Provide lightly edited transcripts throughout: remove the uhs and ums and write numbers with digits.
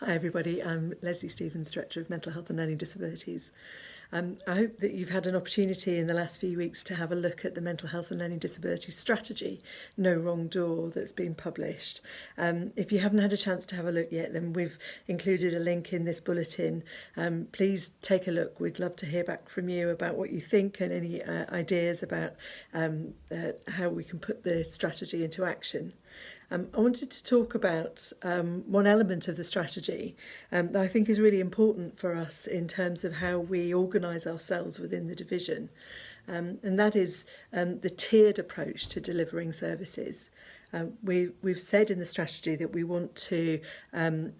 Hi everybody, I'm Lesley Stevens, Director of Mental Health and Learning Disabilities. I hope that you've had an opportunity in the last few weeks to have a look at the Mental Health and Learning Disabilities Strategy, No Wrong Door, that's been published. If you haven't had a chance to have a look yet, then we've included a link in this bulletin. Please take a look. We'd love to hear back from you about what you think and any ideas about how we can put the strategy into action. I wanted to talk about one element of the strategy that I think is really important for us in terms of how we organise ourselves within the division, and that is the tiered approach to delivering services. We've said in the strategy that we want to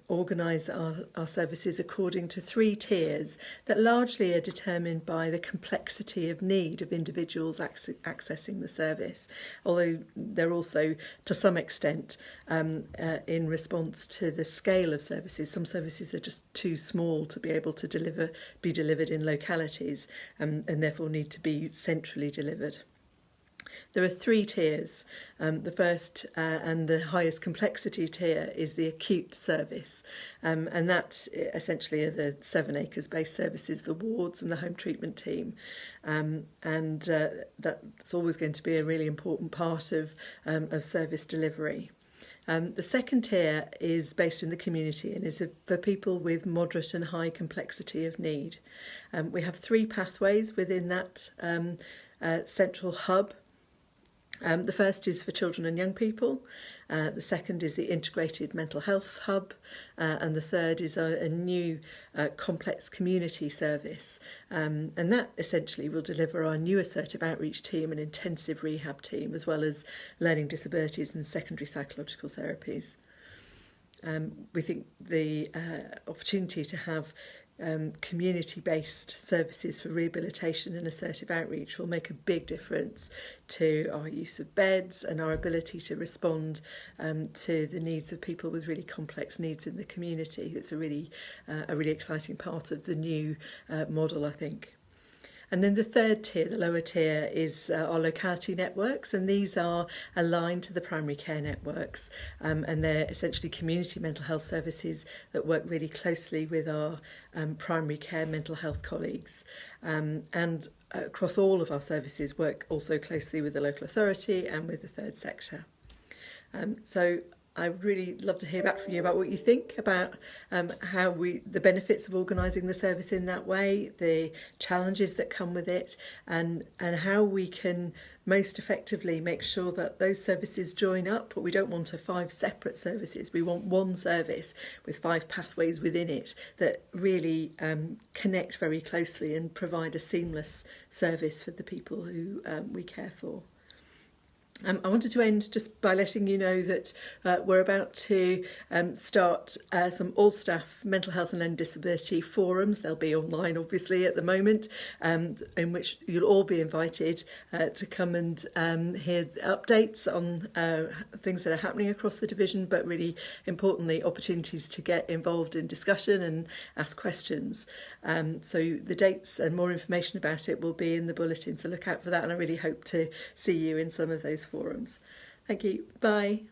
organise our services according to 3 tiers that largely are determined by the complexity of need of individuals accessing the service, although they're also to some extent in response to the scale of services. Some services are just too small to be able to be delivered in localities and therefore need to be centrally delivered. There are 3 tiers. The first and the highest complexity tier is the acute service, and that essentially are the 7 acres based services, the wards and the home treatment team, and that's always going to be a really important part of service delivery. The second tier is based in the community and is for people with moderate and high complexity of need. We have 3 pathways within that central hub. The first is for children and young people, the second is the integrated mental health hub, and the third is a new complex community service, and that essentially will deliver our new assertive outreach team and intensive rehab team, as well as learning disabilities and secondary psychological therapies. We think the opportunity to have community-based services for rehabilitation and assertive outreach will make a big difference to our use of beds and our ability to respond to the needs of people with really complex needs in the community. It's a really exciting part of the new model, I think. And then the third tier, the lower tier, is our locality networks, and these are aligned to the primary care networks, and they're essentially community mental health services that work really closely with our primary care mental health colleagues, and across all of our services work also closely with the local authority and with the third sector. So I would really love to hear back from you about what you think about how the benefits of organising the service in that way, the challenges that come with it, and how we can most effectively make sure that those services join up. But we don't want 5 separate services. We want one service with 5 pathways within it that really connect very closely and provide a seamless service for the people who we care for. I wanted to end just by letting you know that we're about to start some all-staff mental health and learning disability forums. They'll be online, obviously, at the moment, in which you'll all be invited to come and hear updates on things that are happening across the division, but really importantly, opportunities to get involved in discussion and ask questions. So the dates and more information about it will be in the bulletin, so look out for that, and I really hope to see you in some of those forums. Thank you. Bye.